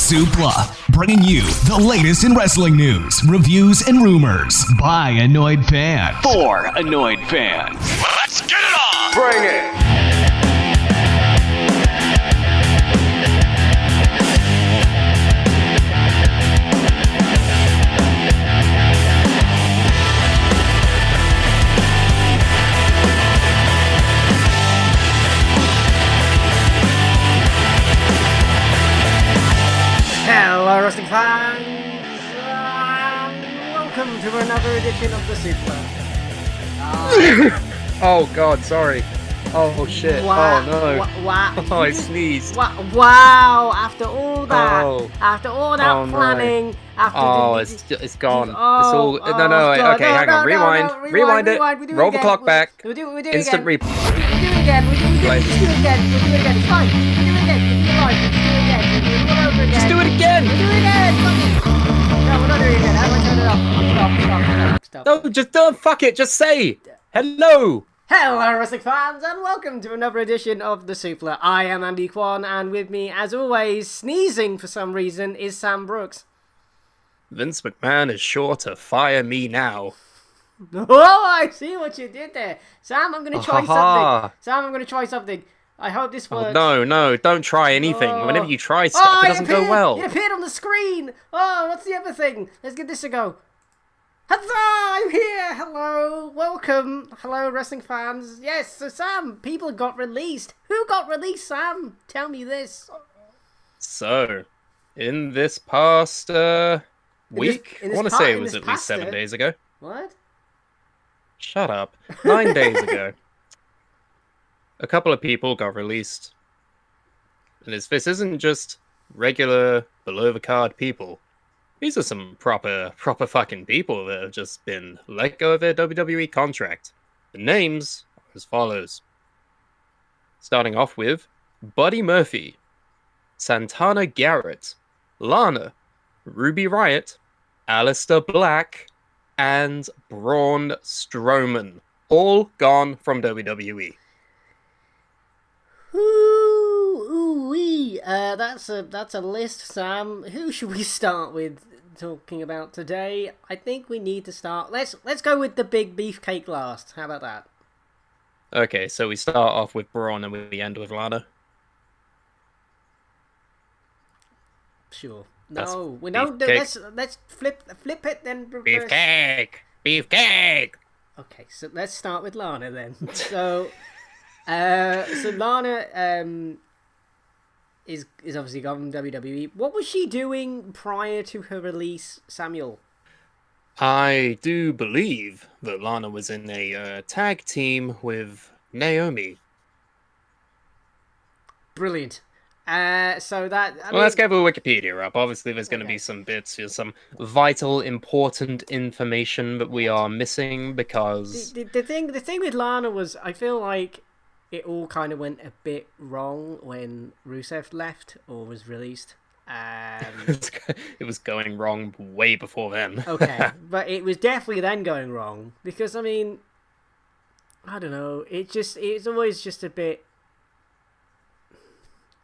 Suplah, bringing you the latest in wrestling news, reviews, and rumors by annoyed fans. For annoyed fans. Let's get it on! Bring it! Hello wrestling fans, welcome to another edition of the Suplah. Oh god, sorry. Oh shit. Wow, Oh no. Wow. Oh, I sneezed. Wow, after all that, Oh. No. planning, after it's gone. Oh, It's all oh, no, God, okay, hang on. Rewind. Rewind it. we do Roll it the again. clock back. We'll do it Instant again. replay. We'll do it again. We'll do it again. It's fine. We'll do it again. It's all right. We'll do it again. We'll do it all over again. Just do it again. We'll do it again. No, we're not doing it again. How do I turn it off? Stop. No, just don't. Fuck it. Just say hello. Hello, wrestling fans, and welcome to another edition of the Suplah. I am Andy Kwan, and with me, as always, sneezing for some reason, is Sam Brooks. Vince McMahon is sure to fire me now. Oh, I see what you did there. Sam, I'm going to try something. I hope this works. No, don't try anything. Oh. Whenever you try stuff, it doesn't go well. It appeared on the screen. Oh, what's the other thing? Let's give this a go. Huzzah! I'm here! Hello! Welcome! Hello, wrestling fans. Yes, so Sam, people got released. Who got released, Sam? Tell me this. So, in this past week, I want to say it was at least 7 days ago. What? Shut up. 9 days ago. A couple of people got released. And this isn't just regular, below-the-card people. These are some proper fucking people that have just been let go of their WWE contract. The names are as follows. Starting off with Buddy Murphy, Santana Garrett, Lana, Ruby Riott, Aleister Black, and Braun Strowman. All gone from WWE. Ooh-wee. That's a list, Sam. Who should we start with talking about today? I think we need to start. Let's go with the big beefcake last. How about that? Okay, so we start off with Braun and we end with Lana. Sure. That's No, we don't. beefcake. Let's flip it then. reverse. Beefcake. Okay, so let's start with Lana then. So Lana is obviously gone from WWE. What was she doing prior to her release, Samuel? I do believe that Lana was in a tag team with Naomi. Brilliant. So that Let's get the Wikipedia up. Obviously, there's going to be some bits, some vital, important information that we are missing because the thing with Lana was, I feel like it all kind of went a bit wrong when Rusev left or was released. it was going wrong way before then. Okay, but it was definitely then going wrong because I mean, I don't know. It's always just a bit.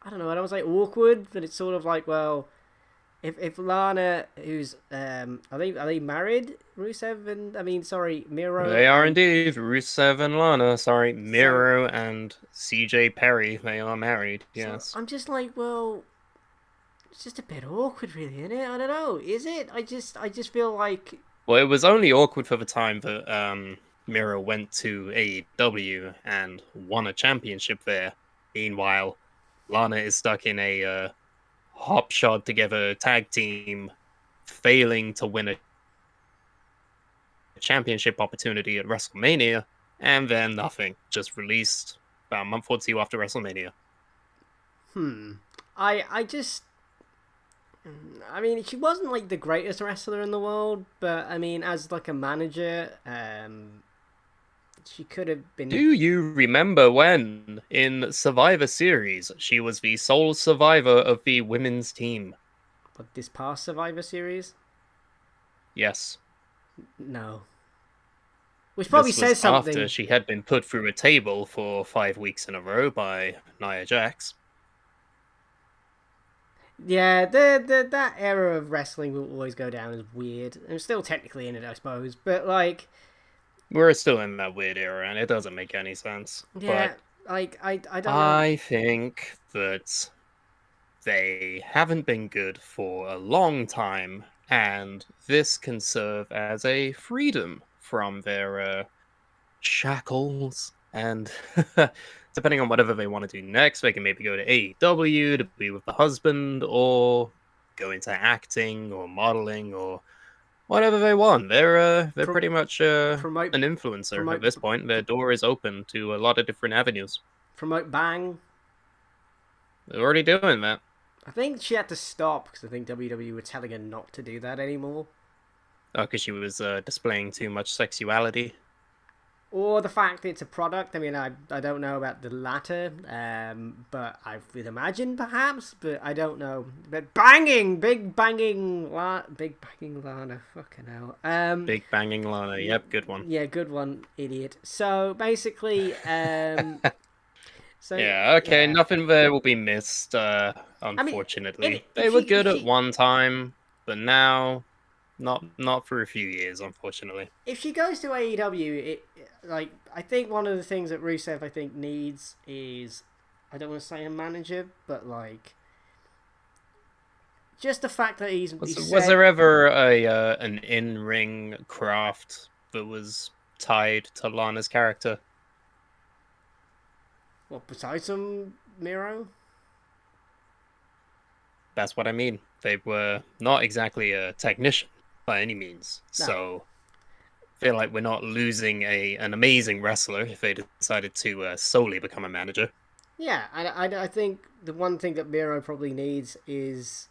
I don't know. I don't say awkward, but it's sort of like, well, if Lana, who's are they married? Rusev and Miro. They are indeed. Rusev and Lana. Sorry, Miro and CJ Perry. They are married. Yes. So I'm just like, well, it's just a bit awkward, really, isn't it? I don't know. Is it? I just feel like. Well, it was only awkward for the time that Miro went to AEW and won a championship there. Meanwhile, Lana is stuck in a hop shot together tag team, failing to win a championship opportunity at WrestleMania, and then nothing. Just released about a month or two after WrestleMania. I mean, she wasn't like the greatest wrestler in the world, but I mean, as like a manager, she could have been. Do you remember when, in Survivor Series, she was the sole survivor of the women's team? But this past Survivor Series? Yes. No. Which probably This was says something. after she had been put through a table for 5 weeks in a row by Nia Jax. Yeah, that era of wrestling will always go down as weird. I'm still technically in it, I suppose, but like, We're still in that weird era, and it doesn't make any sense. yeah, But like I don't know. I think that they haven't been good for a long time, and this can serve as a freedom from their shackles. And depending on whatever they want to do next, they can maybe go to AEW to be with the husband, or go into acting or modeling or whatever they want. They're Pro- pretty much an promote influencer at promote this point. Their door is open to a lot of different avenues. promote Bang. They're already doing that. I think she had to stop because I think WWE were telling her not to do that anymore. Oh, because she was displaying too much sexuality. Or the fact that it's a product. I mean, I don't know about the latter, but I would imagine perhaps, but I don't know. But big banging Lana, fucking hell. Big banging Lana. Yep, good one. Yeah, good one, idiot. So basically, so Yeah, okay, yeah. nothing there will be missed, I mean, unfortunately. if They were she- good if at she- one time, but now not for a few years, unfortunately. If she goes to AEW, like I think one of the things that Rusev I think needs is, I don't want to say a manager, but like just the fact that Was there ever an in-ring craft that was tied to Lana's character? What besides some Miro? That's what I mean. They were not exactly a technician by any means. No. So I feel like we're not losing an amazing wrestler if they decided to solely become a manager. Yeah, I think the one thing that Miro probably needs is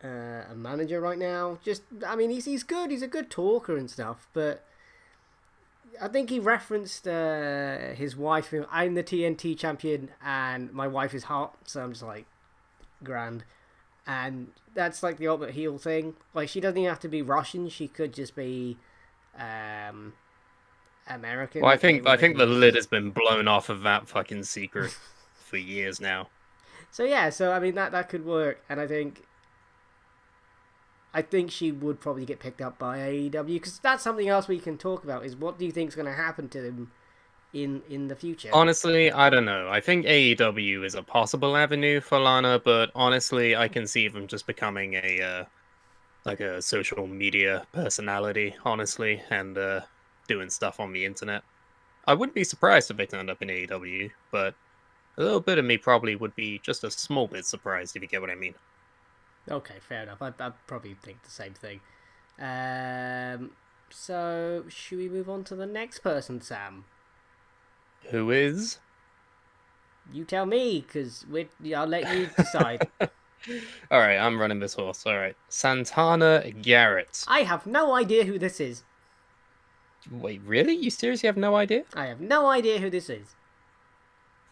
a manager right now. Just I mean he's good. He's a good talker and stuff, but I think he referenced his wife. I'm the TNT champion, and my wife is hot. So I'm just like, grand. And that's like the ultimate heel thing. Like she doesn't even have to be Russian. She could just be American. Well, I think the lid has been blown off of that fucking secret for years now. So yeah, so I mean that could work, and I think she would probably get picked up by AEW because that's something else we can talk about. Is what do you think is going to happen to them in the future? Honestly, I don't know. I think AEW is a possible avenue for Lana, but honestly, I can see them just becoming a like a social media personality, honestly, and doing stuff on the internet. I wouldn't be surprised if they turned up in AEW, but a little bit of me probably would be just a small bit surprised, if you get what I mean. Okay, fair enough. I'd probably think the same thing. So should we move on to the next person, Sam? Who is? You tell me, because I'll let you decide. Alright, I'm running this horse. Alright. Santana Garrett. I have no idea who this is. Wait, really? You seriously have no idea? I have no idea who this is.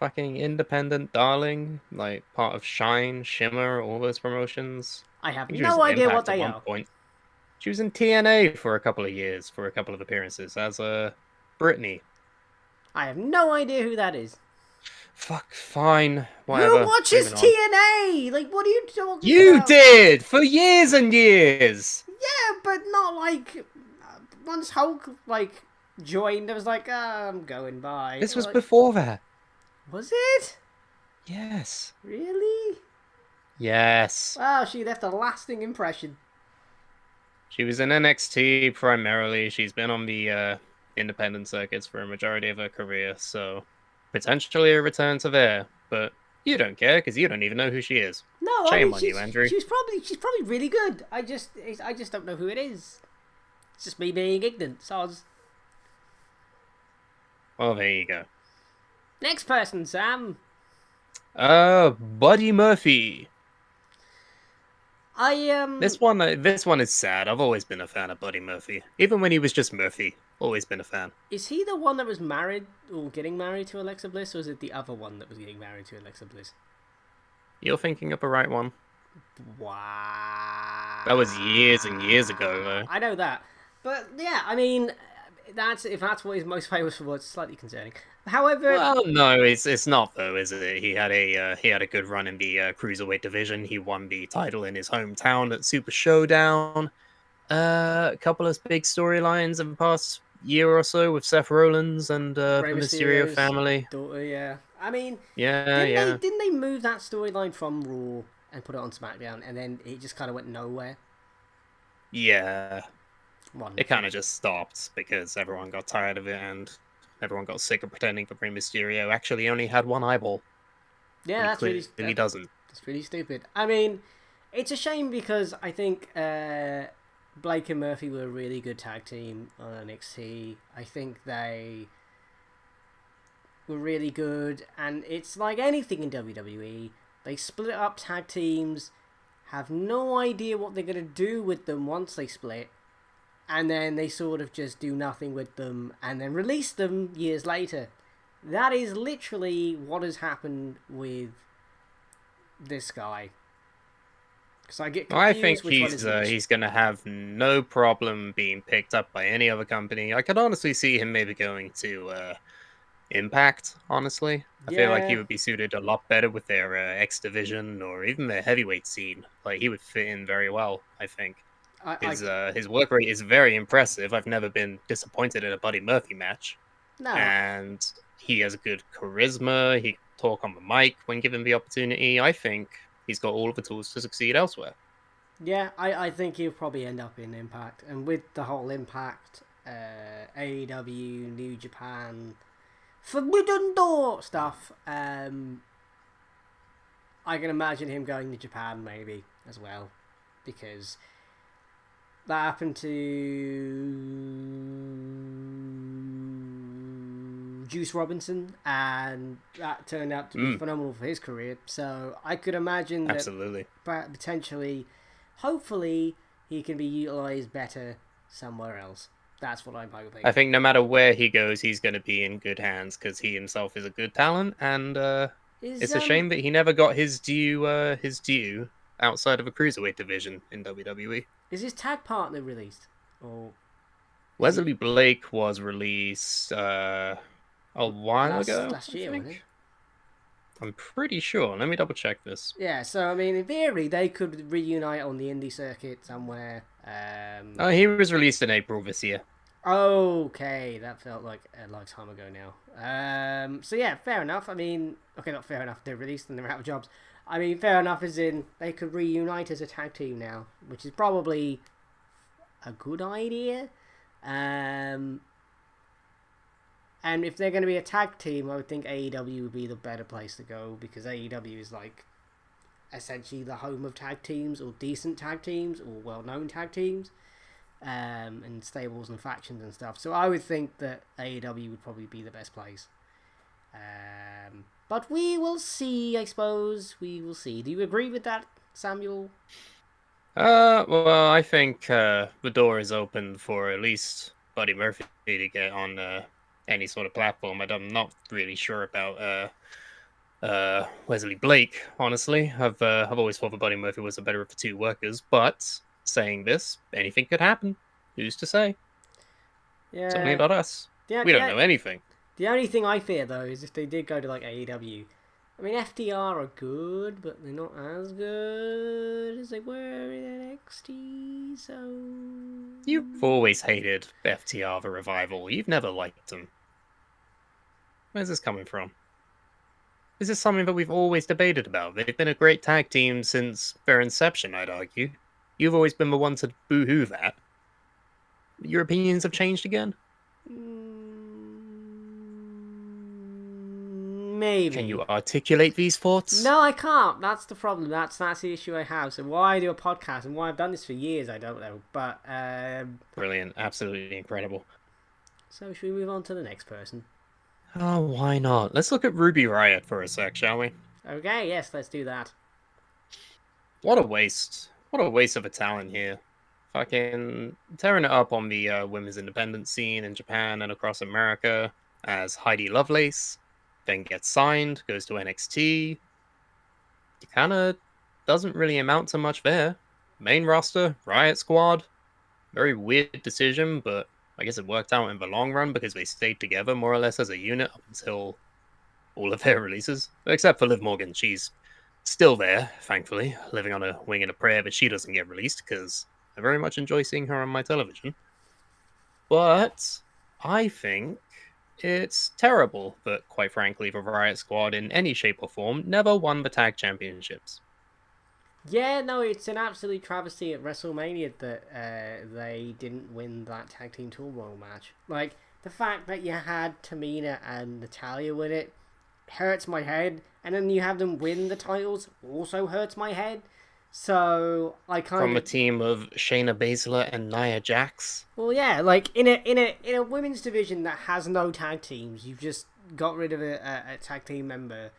Fucking independent darling, like part of Shine, Shimmer, all those promotions. I have think she was no in idea what Impact at they one are. point. She was in TNA for a couple of years, for a couple of appearances as Brittany. I have no idea who that is. Fuck, fine, whatever. Who watches moving on. TNA? Like, what are you talking You about? did for years and years. Yeah, but not like once Hulk like joined. I was like, I'm going by. This was Like, before that. Was it Yes. really? Yes. Wow, she left a lasting impression. She was in NXT primarily. She's been on the independent circuits for a majority of her career, so potentially a return to there. But you don't care because you don't even know who she is. No, Shame on you, Andrew. She's probably really good. I just don't know who it is. It's just me being ignorant. Soz. Well, there you go. Next person, Sam. Buddy Murphy. This This one is sad. I've always been a fan of Buddy Murphy, even when he was just Murphy. Always been a fan. is he the one that was married or getting married to Alexa Bliss, or is it the other one that was getting married to Alexa Bliss? You're thinking of the right one. Wow. That was years and years ago, though. I know that, but yeah, I mean, if that's what he's most famous for, it's slightly concerning. However, Well, no, it's not though, is it? He had a good run in the cruiserweight division. He won the title in his hometown at Super Showdown. A couple of big storylines in the past year or so with Seth Rollins and the Rey Mysterio Mysterio's family. daughter, yeah. I mean, Yeah, yeah. didn't they move that storyline from Raw and put it on SmackDown, and then it just kind of went nowhere? Yeah. One. It kind of just stopped because everyone got tired of it and everyone got sick of pretending that Rey Mysterio actually only had one eyeball. Yeah, He that's really clearly doesn't. That's really stupid. I mean, it's a shame because I think Blake and Murphy were a really good tag team on NXT. I think they were really good, and it's like anything in WWE. They split up tag teams, have no idea what they're going to do with them once they split, and then they sort of just do nothing with them and then release them years later. That is literally what has happened with this guy. Because I get confused. I think which one is which. he's going to have no problem being picked up by any other company. I could honestly see him maybe going to Impact, honestly. I feel like he would be suited a lot better with their X Division or even their heavyweight scene. Like, he would fit in very well, I think. His work rate is very impressive. I've never been disappointed in a Buddy Murphy match. No. And he has good charisma. He can talk on the mic when given the opportunity. I think he's got all of the tools to succeed elsewhere. Yeah, I think he'll probably end up in Impact. And with the whole Impact, AEW, New Japan, Forbidden Door stuff, I can imagine him going to Japan maybe as well. Because that happened to Juice Robinson, and that turned out to be phenomenal for his career. So I could imagine that Absolutely. potentially, hopefully, he can be utilized better somewhere else. That's what I'm hoping. I think no matter where he goes, he's going to be in good hands because he himself is a good talent, and it's a shame that he never got his due outside of a cruiserweight division in WWE. Is his tag partner released? Or Wesley Blake was released a while ago. Last year, wasn't it? I'm pretty sure. Let me double check this. Yeah, so I mean, in theory, they could reunite on the indie circuit somewhere. He was released in April this year. Okay, that felt like a long time ago now. So yeah, fair enough. I mean, okay, not fair enough. They're released and they're out of jobs. I mean, fair enough as in they could reunite as a tag team now, which is probably a good idea. And if they're going to be a tag team, I would think AEW would be the better place to go, because AEW is like essentially the home of tag teams, or decent tag teams, or well-known tag teams, and stables and factions and stuff. So I would think that AEW would probably be the best place. But we will see, I suppose. We will see. Do you agree with that, Samuel? Well, I think the door is open for at least Buddy Murphy to get on any sort of platform. I'm not really sure about Wesley Blake, honestly. I've always thought that Buddy Murphy was the better of the two workers, but saying this, anything could happen. Who's to say? Yeah. It's only about us. We don't know anything. The only thing I fear, though, is if they did go to, like, AEW. I mean, FTR are good, but they're not as good as they were in NXT, so... You've always hated FTR, the Revival. You've never liked them. Where's this coming from? This is something that we've always debated about. They've been a great tag team since their inception, I'd argue. You've always been the one to boo-hoo that. Your opinions have changed again? Maybe. Can you articulate these thoughts? No, I can't. That's the problem. That's the issue I have. So why I do a podcast and why I've done this for years, I don't know. But Brilliant. Absolutely incredible. So should we move on to the next person? Oh, why not? Let's look at Ruby Riott for a sec, shall we? Okay, yes, let's do that. What a waste. What a waste of a talent here. Fucking tearing it up on the women's independent scene in Japan and across America as Heidi Lovelace. Then gets signed, goes to NXT. It kind of doesn't really amount to much there. Main roster, Riot Squad. Very weird decision, but I guess it worked out in the long run because they stayed together more or less as a unit up until all of their releases, except for Liv Morgan. She's still there, thankfully, living on a wing and a prayer, but she doesn't get released because I very much enjoy seeing her on my television. But I think it's terrible that, quite frankly, the Riot Squad in any shape or form never won the tag championships. Yeah, no, it's an absolute travesty at WrestleMania that they didn't win that tag team turmoil match. Like, the fact that you had Tamina and Natalya win it hurts my head, and then you have them win the titles also hurts my head. So I kind From a team of Shayna Baszler and Nia Jax. Well, yeah, like in a women's division that has no tag teams, you've just got rid of a tag team member.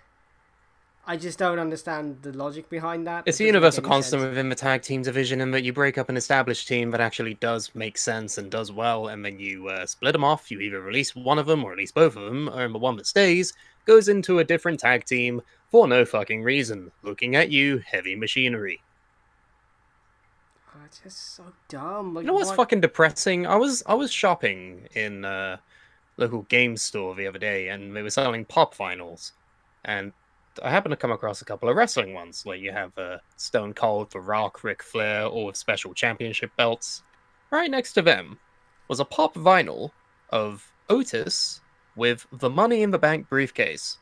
I just don't understand the logic behind that. It's a universal constant within the tag team division in that you break up an established team that actually does make sense and does well, and then you split them off. You either release one of them or release both of them, and the one that stays goes into a different tag team for no fucking reason. Looking at you, Heavy Machinery. Oh, it's just so dumb. Like, you know what's fucking depressing? I was shopping in a local game store the other day, and they were selling pop vinyls, and I happened to come across a couple of wrestling ones where you have Stone Cold, The Rock, Ric Flair, all with special championship belts. Right next to them was a pop vinyl of Otis with the Money in the Bank briefcase.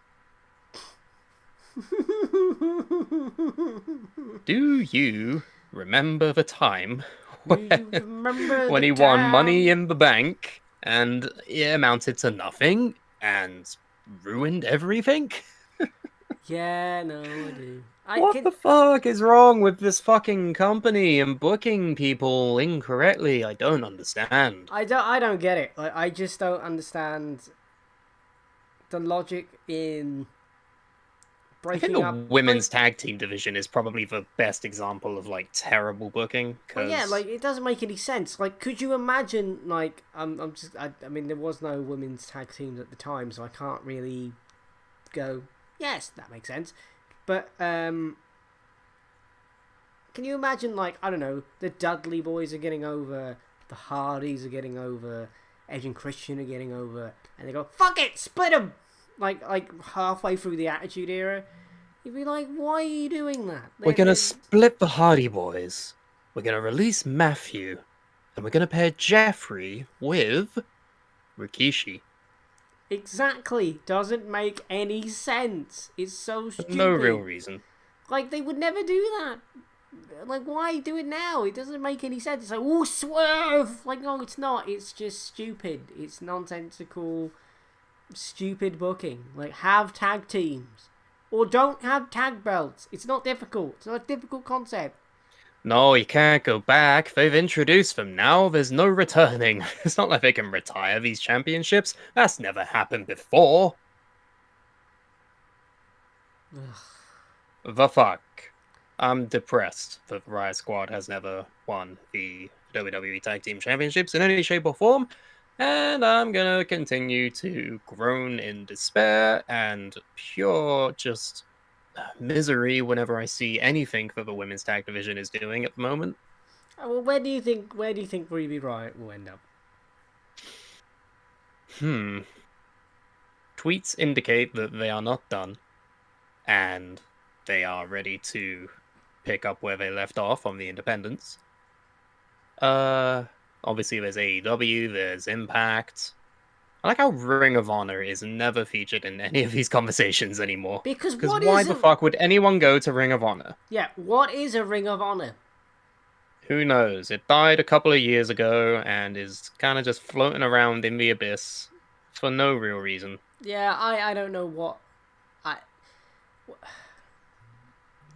Do you remember the time when he won Money in the Bank and it amounted to nothing and ruined everything? Yeah, no, I do. What the fuck is wrong with this fucking company and booking people incorrectly? I don't understand. I don't get it. Like, I just don't understand the logic in breaking up. I think the women's tag team division is probably the best example of like terrible booking. Well, yeah, like it doesn't make any sense. Like, could you imagine? Like, I mean, there was no women's tag teams at the time, so I can't really go. Yes, that makes sense. But, can you imagine, like, I don't know, the Dudley Boys are getting over, the Hardys are getting over, Edge and Christian are getting over, and they go, fuck it, split them! Like halfway through the Attitude Era. You'd be like, why are you doing that? We're gonna split the Hardy Boys. We're gonna release Matthew. And we're gonna pair Jeffrey with Rikishi. Exactly. Doesn't make any sense. It's so stupid. No real reason. Like, they would never do that. Like, why do it now? It doesn't make any sense. It's like, oh, swerve! Like, no, it's not. It's just stupid. It's nonsensical, stupid booking. Like, have tag teams. Or don't have tag belts. It's not difficult. It's not a difficult concept. No, you can't go back. They've introduced them now. There's no returning. It's not like they can retire these championships. That's never happened before. The fuck? I'm depressed that Riot Squad has never won the WWE Tag Team Championships in any shape or form. And I'm gonna continue to groan in despair and pure just misery whenever I see anything that the women's tag division is doing at the moment. Well, where do you think Ruby Riot will end up? Tweets indicate that they are not done, and they are ready to pick up where they left off on the independents. Obviously there's AEW, there's Impact. I like how Ring of Honor is never featured in any of these conversations anymore. Because why the fuck would anyone go to Ring of Honor? Yeah, what is a Ring of Honor? Who knows? It died a couple of years ago and is kind of just floating around in the abyss for no real reason. Yeah, I don't know what...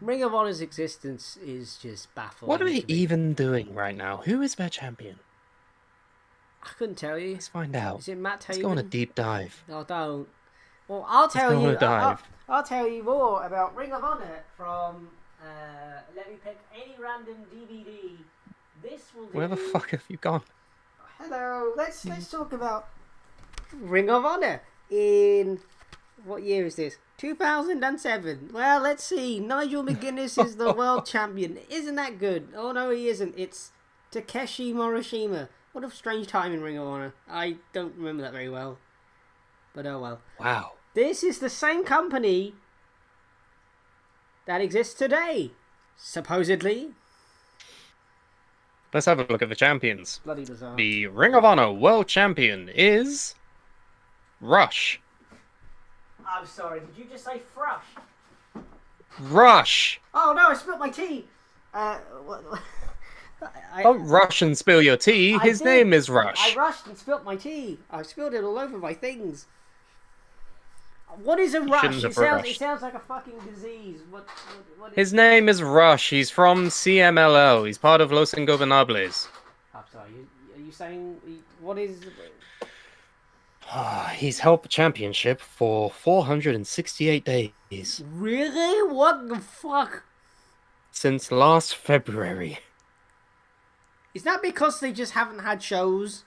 Ring of Honor's existence is just baffling. What are they even doing right now? Who is their champion? I couldn't tell you. Let's find out. Is it Matt Taven? Let's go on a deep dive. No, don't. Well, I'll tell you. Let's go on a dive. I'll tell you more about Ring of Honor from. Let me pick any random DVD. This will do. Where the fuck have you gone? Hello. Let's talk about Ring of Honor in what year is this? 2007. Well, let's see. Nigel McGuinness is the world champion. Isn't that good? Oh no, he isn't. It's Takeshi Morishima. What a strange time in Ring of Honor. I don't remember that very well. But oh well. Wow. This is the same company that exists today. Supposedly. Let's have a look at the champions. Bloody bizarre. The Ring of Honor World Champion is Rush. I'm sorry, did you just say thrush? Rush! Oh no, I spilled my tea! Don't rush and spill your tea. His name is Rush. I rushed and spilt my tea. I spilled it all over my things. What is a rush? It sounds like a fucking disease. What is... His name is Rush. He's from CMLL. He's part of Los Ingobernables. I'm sorry, are you saying... What is... He's held the championship for 468 days. Really? What the fuck? Since last February. Is that because they just haven't had shows?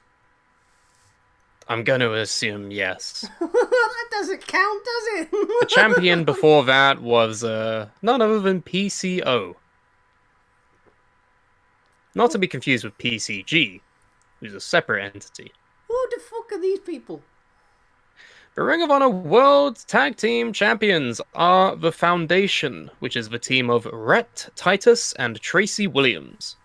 I'm going to assume yes. That doesn't count, does it? The champion before that was none other than PCO. Not to be confused with PCG, who's a separate entity. Who the fuck are these people? The Ring of Honor World Tag Team Champions are the Foundation, which is the team of Rhett Titus and Tracy Williams.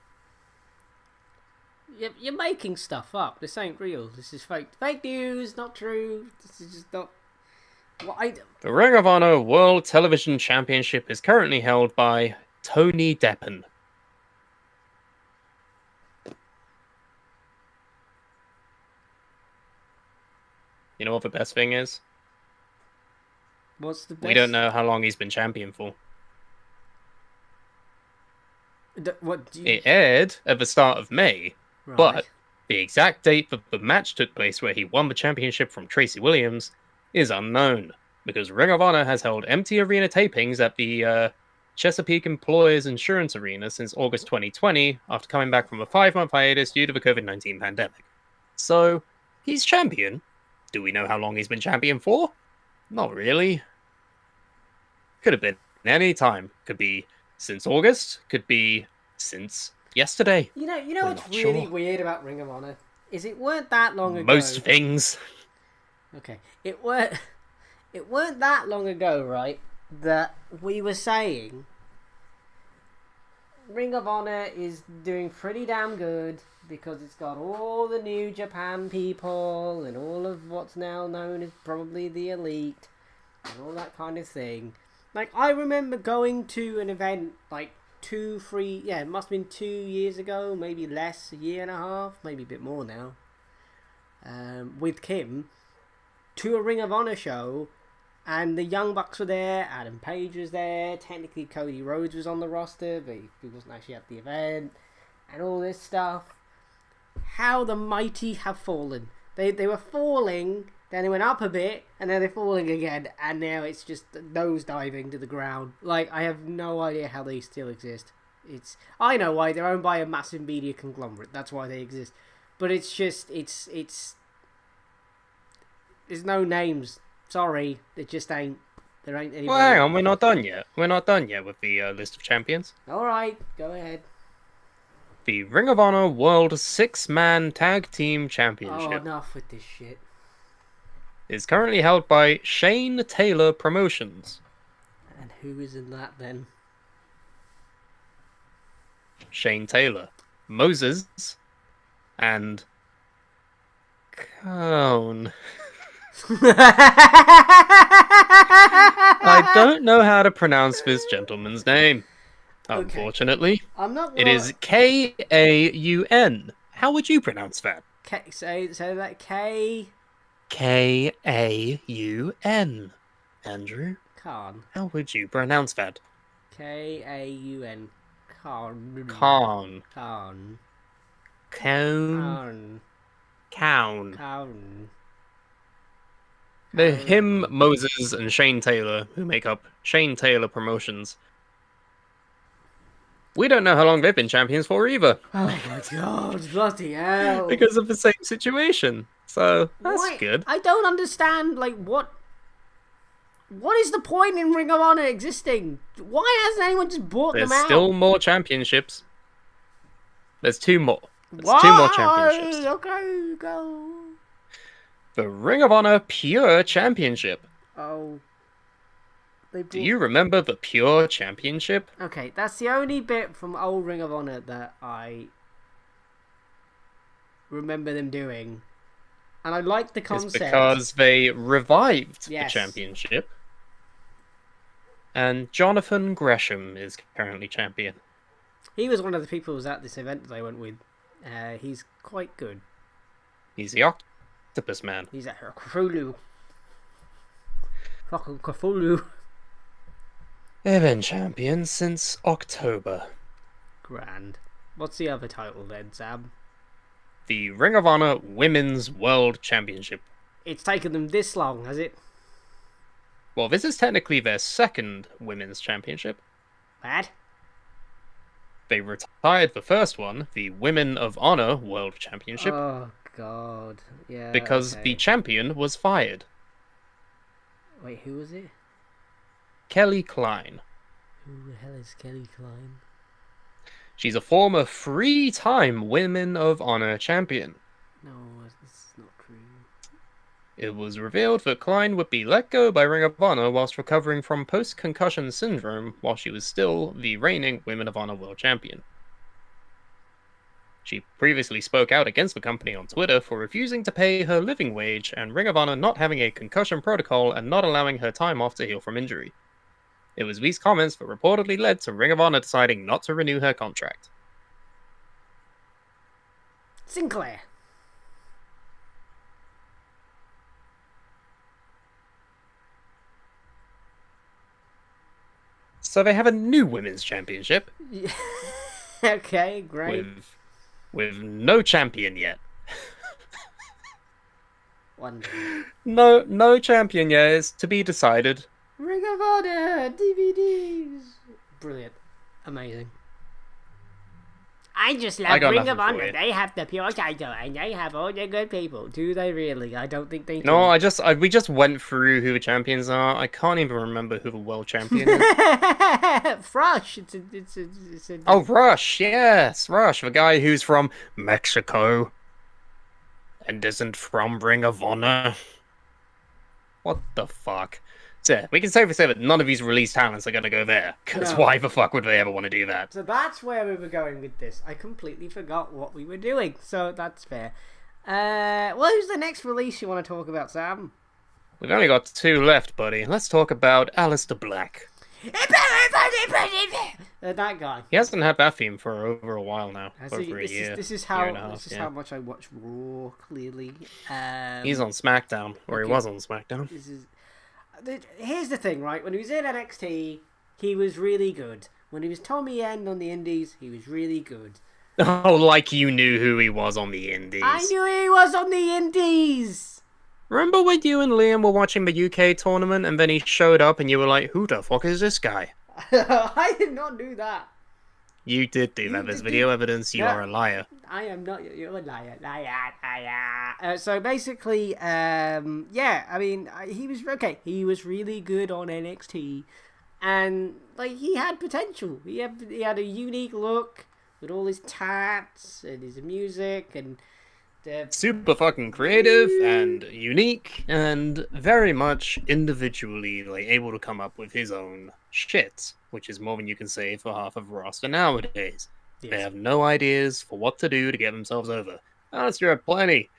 You're making stuff up. This ain't real. This is fake. Fake news. Not true. This is just not. The Ring of Honor World Television Championship is currently held by Tony Deppen. You know what the best thing is? What's the best? We don't know how long he's been champion for. It aired at the start of May, Right. but the exact date that the match took place where he won the championship from Tracy Williams is unknown, because Ring of Honor has held empty arena tapings at the Chesapeake Employers Insurance Arena since August 2020, after coming back from a 5-month hiatus due to the COVID-19 pandemic. So, he's champion. Do we know how long he's been champion for? Not really. Could have been any time. Could be since August. Could be since yesterday. You know what's really weird about Ring of Honor is it weren't that long ago. Most things. Okay, it weren't that long ago, right? That we were saying Ring of Honor is doing pretty damn good because it's got all the New Japan people and all of what's now known as probably the Elite and all that kind of thing. Like, I remember going to an event like it must have been 2 years ago, maybe less, a year and a half, maybe a bit more now, with Kim, to a Ring of Honor show, and the Young Bucks were there, Adam Page was there, technically Cody Rhodes was on the roster, but he wasn't actually at the event, and all this stuff. How the mighty have fallen. They were falling, then they went up a bit, and then they're falling again, and now it's just nosediving to the ground. Like, I have no idea how they still exist. I know why, they're owned by a massive media conglomerate, that's why they exist. But it's just, there's no names. Sorry, it just ain't. There ain't anybody. Well, hang on, we're not done yet. We're not done yet with the list of champions. Alright, go ahead. The Ring of Honor World 6-Man Tag Team Championship Oh, enough with this shit. is currently held by Shane Taylor Promotions. And who is in that then? Shane Taylor, Moses, and Cone. I don't know how to pronounce this gentleman's name. Unfortunately, I'm not. It is Kaun. How would you pronounce that? Say that K. Kaun. Andrew, Khan. how would you pronounce that? Kaun. Khan. Khan. Khan. Kaun. Khan. Kaun. Khan. Him, Moses, and Shane Taylor, who make up Shane Taylor Promotions. We don't know how long they've been champions for either. Oh my god, bloody hell. Because of the same situation. So, that's good. I don't understand, like, what is the point in Ring of Honor existing? Why hasn't anyone just bought them out? There's still more championships. There's 2 more. It's two more championships. Okay, go. The Ring of Honor Pure Championship. Oh. Do you remember the Pure Championship? Okay, that's the only bit from old Ring of Honor that I remember them doing. And I like the concept. It's because they revived Yes. the championship. And Jonathan Gresham is currently champion. He was one of the people who was at this event that I went with. He's quite good. He's the Octopus Man. He's a Cthulhu. Fucking Cthulhu. They've been champions since October. Grand. What's the other title then, Sam? The Ring of Honor Women's World Championship. It's taken them this long, has it? Well, this is technically their second women's championship. Bad? They retired the first one, the Women of Honor World Championship, Oh, God. Yeah. because okay. the champion was fired. Wait, who was it? Kelly Klein. Who the hell is Kelly Klein? She's a former three-time Women of Honor champion. No, this is not true. It was revealed that Klein would be let go by Ring of Honor whilst recovering from post-concussion syndrome while she was still the reigning Women of Honor World Champion. She previously spoke out against the company on Twitter for refusing to pay her living wage and Ring of Honor not having a concussion protocol and not allowing her time off to heal from injury. It was these comments that reportedly led to Ring of Honor deciding not to renew her contract. Sinclair. So they have a new women's championship Okay, great. with no champion yet. Wonderful. No champion yet. It's to be decided. Ring of Honor DVDs. Brilliant. Amazing. I just love got Ring nothing of for Honor. you. They have the pure title and they have all the good people. Do they really? I don't think they do. No, we just went through who the champions are. I can't even remember who the world champion is. Frush. It's a Oh, Rush, yes, Rush, the guy who's from Mexico and isn't from Ring of Honor. What the fuck? So, we can safely say that none of these released talents are going to go there, because No. why the fuck would they ever want to do that? So that's where we were going with this. I completely forgot what we were doing, so that's fair. Well, who's the next release you want to talk about, Sam? We've only got two left, buddy. Let's talk about Aleister Black. That guy. He hasn't had that theme for over a while now. This Over a year. is year how and a half, this is yeah. how much I watch Raw. Clearly, He's on SmackDown, or okay. he was on SmackDown. This is. Here's the thing, right? When he was in NXT, he was really good. When he was Tommy End on the Indies, he was really good. Oh, like you knew who he was on the Indies. I knew he was on the Indies. Remember when you and Liam were watching the UK tournament and then he showed up and you were like, who the fuck is this guy? I did not do that. You did do that. There's video evidence. You Yeah. are a liar. I am not. You're a liar, liar. So basically, yeah. I mean, he was okay. He was really good on NXT, and like he had potential. He had a unique look with all his tats and his music and. Super fucking creative and unique and very much individually like able to come up with his own shit, which is more than you can say for half of the roster nowadays. Yes. They have no ideas for what to do to get themselves over. Alistair had plenty.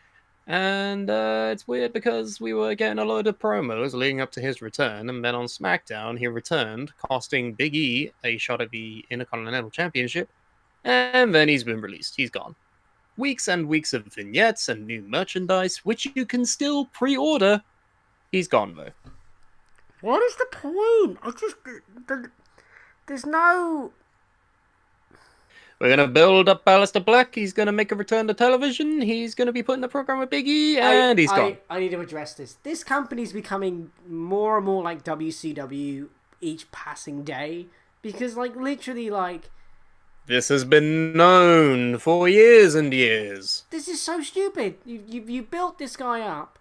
And it's weird because we were getting a load of promos leading up to his return, and then on SmackDown he returned, costing Big E a shot at the Intercontinental Championship, and then he's been released. He's gone. Weeks and weeks of vignettes and new merchandise, which you can still pre-order. He's gone, though. What is the point? There's no. We're going to build up Aleister Black. He's going to make a return to television. He's going to be putting a program with Big E, and he's gone. I need to address this. This company's becoming more and more like WCW each passing day. Because, like, literally, like... This has been known for years and years. This is so stupid. You built this guy up,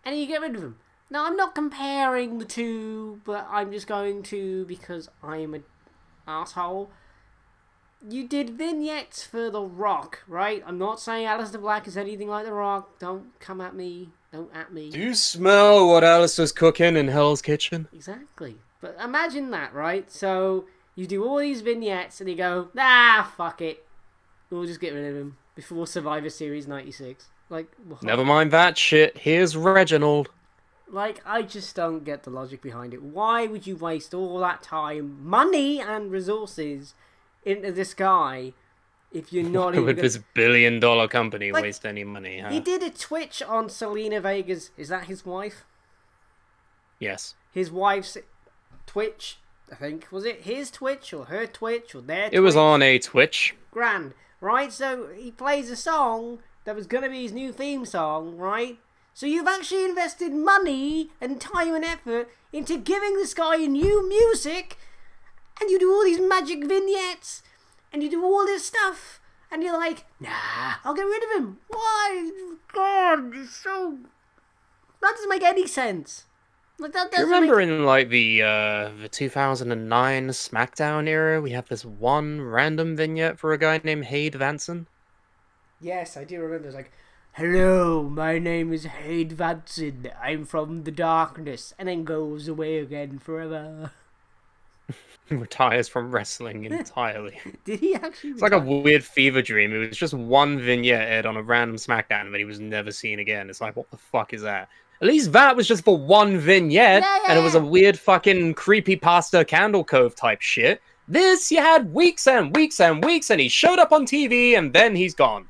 and you get rid of him. Now, I'm not comparing the two, but I'm just going to, because I'm an asshole. you did vignettes for The Rock, right? I'm not saying Aleister Black is anything like The Rock. Don't come at me. Don't at me. Do you smell what Alistair's cooking in Hell's Kitchen? Exactly. But imagine that, right? So you do all these vignettes and you go, fuck it. We'll just get rid of him before Survivor Series 96. Like, what? Never mind that shit. Here's Reginald. Like, I just don't get the logic behind it. Why would you waste all that time, money, and resources into this guy if you're not even with gonna... this billion-dollar company waste any money? Huh? He did a Twitch on Selena Vega's. Is that his wife? Yes. His wife's Twitch, I think. Was it his Twitch or her Twitch or their Twitch? It was on a Twitch. Grand. Right, so he plays a song that was going to be his new theme song, right? So you've actually invested money and time and effort into giving this guy new music, and you do all these magic vignettes, and you do all this stuff, and you're like, nah, I'll get rid of him. Why? God, it's so... That doesn't make any sense. Like, that Do you remember in like the 2009 SmackDown era, we have this one random vignette for a guy named Hade Vanson? Yes, I do remember. It's like, hello, my name is Hade Vanson. I'm from the darkness, and then goes away again forever. Retires from wrestling entirely. Did he actually? It's like a weird fever dream. It was just one vignette aired on a random SmackDown, but he was never seen again. It's like, what the fuck is that? At least that was just for one vignette, and it was a weird fucking creepypasta Candle Cove type shit. This, you had weeks and weeks and weeks, and he showed up on TV, and then he's gone.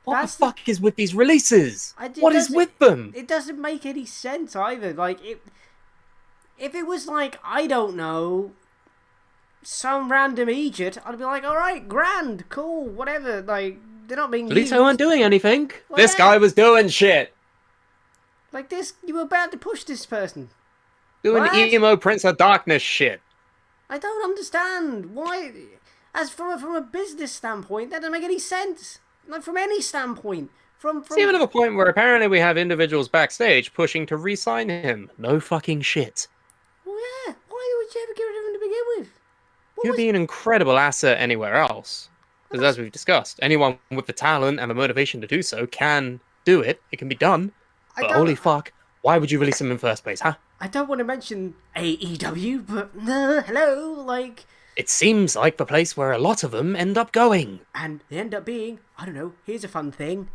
What the fuck is with these releases? What is with them? It doesn't make any sense either. Like, if it was like, I don't know, some random Egypt, I'd be like, alright, grand, cool, whatever. Like, they're not being At least I weren't doing anything. Well, this guy was doing shit. Like this, you were about to push this person. Doing emo Prince of Darkness shit. I don't understand why. As from a business standpoint, that doesn't make any sense. Like from any standpoint. It's even to the point where apparently we have individuals backstage pushing to re-sign him. No fucking shit. Well, yeah. Why would you ever get rid of him to begin with? He'd be an incredible asset anywhere else. Because as we've discussed, anyone with the talent and the motivation to do so can do it. It can be done. But holy fuck, why would you release him in first place, huh? I don't want to mention AEW, but hello, like... It seems like the place where a lot of them end up going. And they end up being, I don't know, here's a fun thing.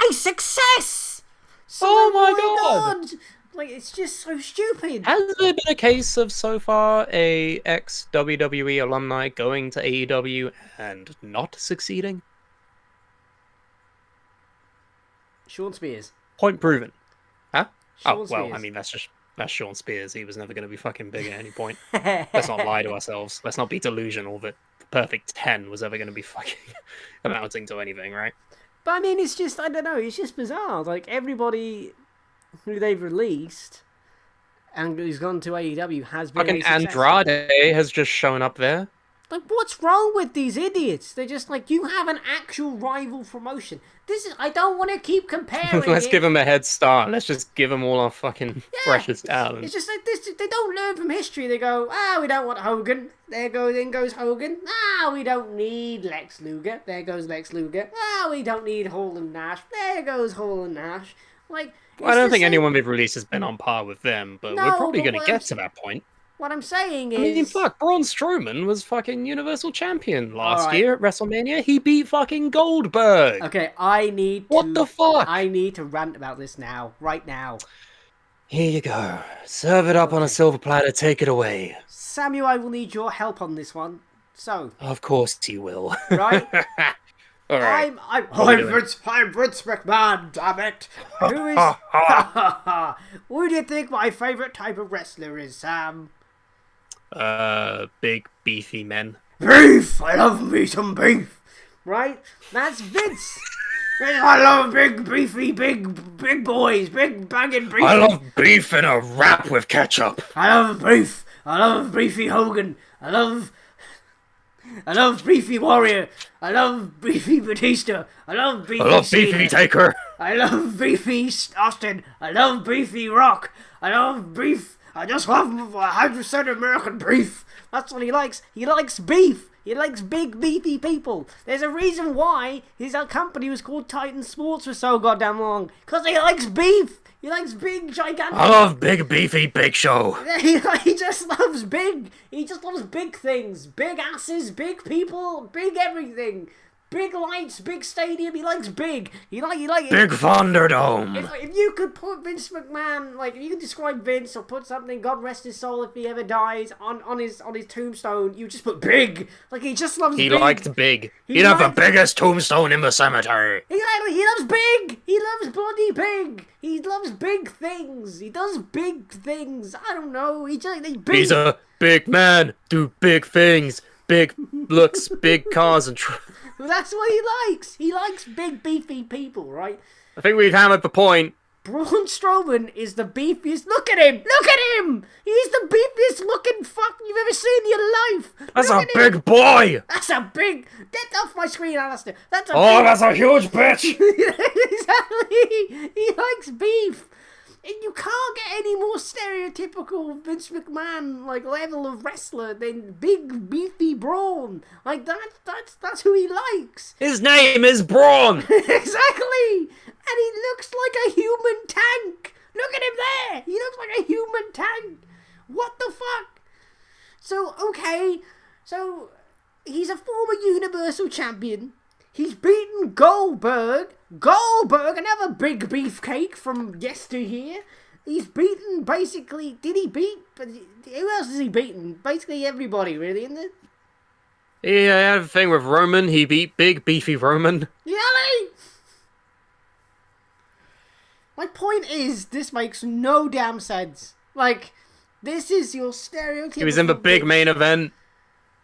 A success! So, oh my god! Like, it's just so stupid. Has there been a case of so far a ex-WWE alumni going to AEW and not succeeding? Sean Spears. Point proven. Huh? Sean Spears. I mean, that's Sean Spears. He was never going to be fucking big at any point. Let's not lie to ourselves. Let's not be delusional that the Perfect 10 was ever going to be fucking amounting to anything, right? But I mean, it's just, I don't know, it's just bizarre. Like, everybody who they've released and who's gone to AEW has been fucking Andrade has just shown up there. Like, what's wrong with these idiots? They're just like, you have an actual rival promotion. I don't want to keep comparing Let's give them a head start. Let's just give them all our fucking precious talent. It's just like this. They don't learn from history. They go, we don't want Hogan. In goes Hogan. We don't need Lex Luger. There goes Lex Luger. We don't need Hall and Nash. There goes Hall and Nash. Like, well, I don't think anyone they've released has been on par with them, but we're probably going to get to that point. What I'm saying is... I mean, fuck, Braun Strowman was fucking Universal Champion last year at WrestleMania. He beat fucking Goldberg. Okay, What the fuck? I need to rant about this now. Right now. Here you go. Serve it up on a silver platter. Take it away. Samuel, I will need your help on this one. So... Of course you will. Right? All right. I'm Vince McMahon, damn it. Who do you think my favourite type of wrestler is, Sam? Big beefy men. Beef! I love me some beef! Right? That's Vince! I love big beefy, big boys, big banging beef. I love beef in a wrap with ketchup. I love beef. I love beefy Hogan. I love beefy Warrior. I love beefy Batista. I love beefy Taker. I love beefy Austin. I love beefy Rock. I love beef. I just love 100% American beef. That's what he likes. He likes beef. He likes big, beefy people. There's a reason why his company was called Titan Sports for so goddamn long. Because he likes beef. He likes big, gigantic... I love big, beefy, big show. He just loves big. He just loves big things. Big asses, big people, big everything. Big lights, big stadium. He likes big. He like Big Thunderdome. If you could put Vince McMahon, like if you could describe Vince or put something, God rest his soul if he ever dies, on his tombstone, you just put big. Like he just loves big. He liked big. He'd have the biggest tombstone in the cemetery. He loves big. He loves bloody big. He loves big things. He does big things. I don't know. He big. He's a big man. Do big things. Big looks, big cars and. That's what he likes. He likes big, beefy people, right? I think we've hammered the point. Braun Strowman is the beefiest. Look at him! Look at him! He's the beefiest looking fuck you've ever seen in your life. That's a big boy. That's a big. Get off my screen, Alistair. That's a. That's a huge bitch. Exactly. He likes beef. And you can't get any more stereotypical Vince McMahon like level of wrestler than big beefy Braun. Like that's who he likes. His name is Braun. Exactly. And he looks like a human tank. Look at him there. He looks like a human tank. What the fuck? So okay, so he's a former Universal Champion. He's beaten Goldberg, another big beefcake from yesteryear. He's beaten basically. Did he beat? Who else has he beaten? Basically everybody, really, isn't it? Yeah, I had a thing with Roman. He beat big beefy Roman. Yeah. My point is, this makes no damn sense. Like, this is your stereotypical. He was in the big main event.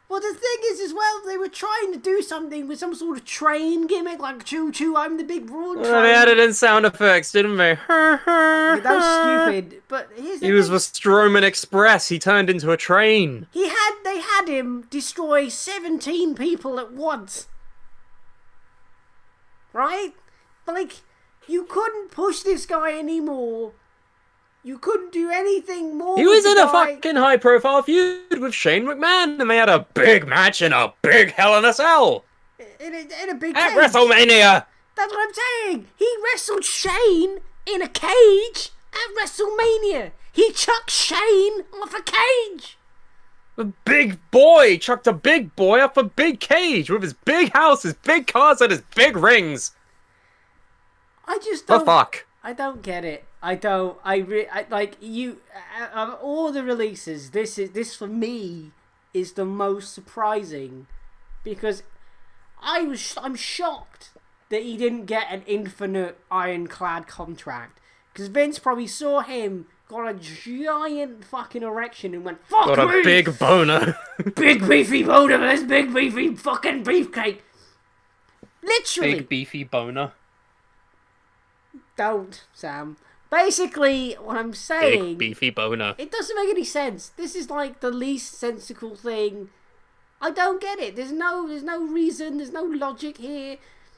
Well, the thing is, as well, they were trying to do something with some sort of train gimmick, like choo choo, I'm the big broad train. They added in sound effects, didn't they? That was stupid. But here's the He was the Strowman Express. He turned into a train. They had him destroy 17 people at once. Right? Like, you couldn't push this guy anymore. You couldn't do anything more. He was in a fucking high-profile feud with Shane McMahon, and they had a big match in a big Hell in a Cell. In a big at cage. WrestleMania. That's what I'm saying. He wrestled Shane in a cage at WrestleMania. He chucked Shane off a cage. The big boy chucked a big boy off a big cage with his big house, his big cars, and his big rings. I just don't. The fuck? I don't get it. I don't. Like you. Of all the releases, this for me is the most surprising, because I'm shocked that he didn't get an infinite ironclad contract, because Vince probably saw him, got a giant fucking erection and went, fuck got me! A big boner. Big beefy boner for this big beefy fucking beefcake. Literally. Big beefy boner. Don't, Sam. Basically, what I'm saying... Big beefy boner. It doesn't make any sense. This is like the least sensical thing. I don't get it. There's no reason. There's no logic here.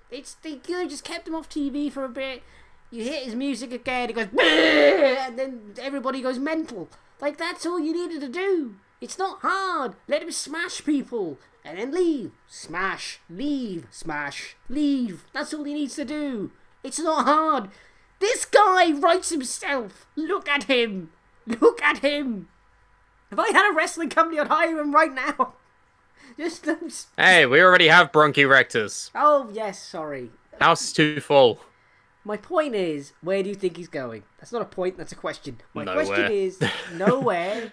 They could have just kept him off TV for a bit. You hit his music again. It goes... and then everybody goes mental. Like, that's all you needed to do. It's not hard. Let him smash people. And then leave. Smash. Leave. Smash. Leave. That's all he needs to do. It's not hard. This guy writes himself. Look at him. Look at him. If I had a wrestling company, I'd hire him right now. Just Hey, we already have bronchirectors. Oh, yes, sorry. House is too full. My point is, where do you think he's going? That's not a point, that's a question. My Nowhere. question is, nowhere.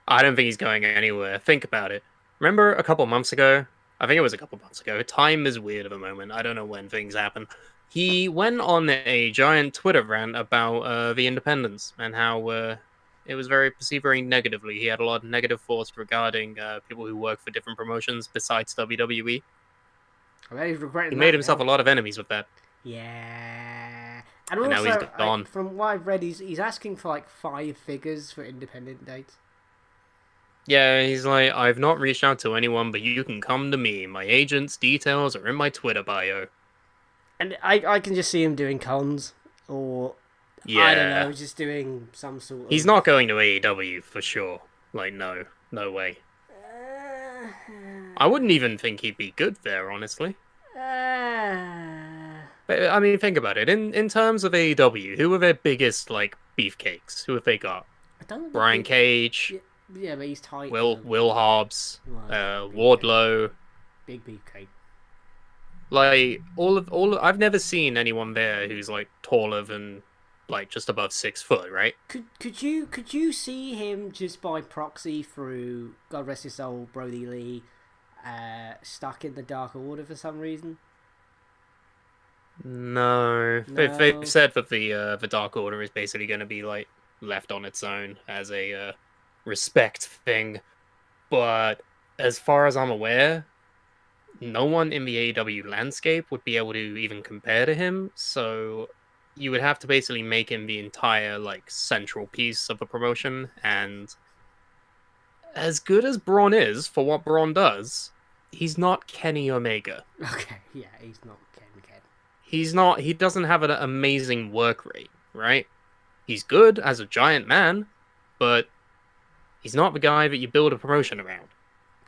I don't think he's going anywhere. Think about it. Remember a couple months ago? I think it was a couple months ago. Time is weird at the moment. I don't know when things happen. He went on a giant Twitter rant about the independents and how it was perceived very negatively. He had a lot of negative thoughts regarding people who work for different promotions besides WWE. I bet he's regretting He that made himself now. a lot of enemies with that. Yeah. And And also, now he's gone. from what I've read, he's asking for like 5 figures for independent dates. Yeah, he's like, I've not reached out to anyone, but you can come to me. My agent's details are in my Twitter bio. And I can just see him doing cons, or Yeah. I don't know, just doing some sort of... He's not going to AEW for sure. Like, no way. I wouldn't even think he'd be good there, honestly. But, I mean, think about it. In terms of AEW, who are their biggest, like, beefcakes? Who have they got? I don't Brian Cage, yeah, but he's tight. Will Hobbs, Well, Wardlow. Big beefcake. Like, I've never seen anyone there who's, like, taller than, like, just above 6 foot, right? Could you see him just by proxy through, God rest his soul, Brody Lee, stuck in the Dark Order for some reason? No. They've said that the Dark Order is basically going to be, like, left on its own as a respect thing. But as far as I'm aware, no one in the AEW landscape would be able to even compare to him, so you would have to basically make him the entire, like, central piece of the promotion, and as good as Braun is for what Braun does, he's not Kenny Omega. Okay, yeah, he's not Ken. He doesn't have an amazing work rate, right? He's good as a giant man, but he's not the guy that you build a promotion around.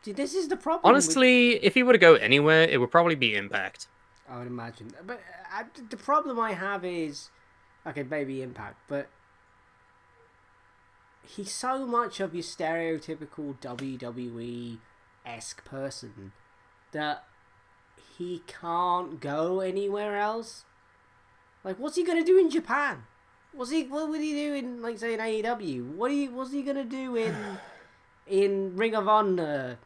Dude, this is the problem. Honestly, if he were to go anywhere, it would probably be Impact. I would imagine. But the problem I have is, okay, maybe Impact, but he's so much of your stereotypical WWE-esque person that he can't go anywhere else. Like, what's he gonna do in Japan? What would he do in, like, say, in AEW? What's he gonna do in Ring of Honor?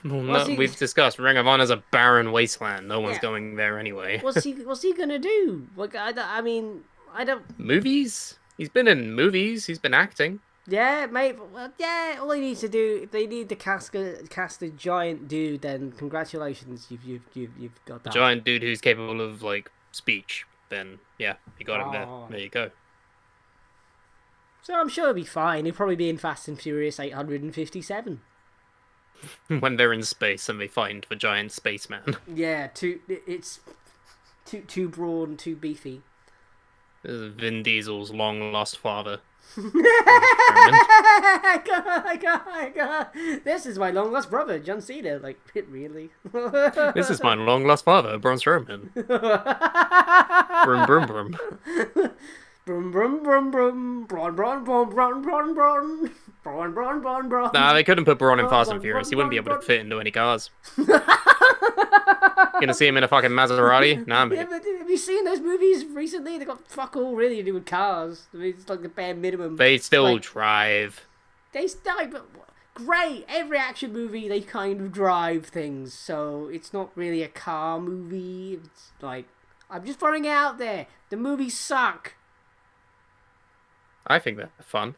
Well, no, we've discussed Ring of Honor's a barren wasteland. No one's Yeah. going there anyway. What's he gonna do? Like, I mean, I don't. Movies? He's been in movies. He's been acting. Yeah, mate. Well, yeah. All he needs to do, if they need to cast a giant dude, then congratulations, you've got that. A giant dude who's capable of, like, speech. Then yeah, you got him there. Oh. There you go. So I'm sure he'll be fine. He'll probably be in Fast and Furious 857. When they're in space and they find the giant spaceman. Yeah, it's too broad, too beefy. This is Vin Diesel's long lost father. God. This is my long lost brother, John Cena. Like, really? This is my long lost father, Braun Strowman. Brum brum brum. Brum brum brum brum. Braun. Nah, they couldn't put Braun in Fast and Furious. He wouldn't be able to fit into any cars. Gonna see him in a fucking Maserati? Nah, mate. Yeah, but have you seen those movies recently? They got fuck all really to do with cars. I mean, it's like the bare minimum. They still like, drive. They still, but great. Every action movie, they kind of drive things, so it's not really a car movie. It's like, I'm just throwing it out there. The movies suck. I think they're fun.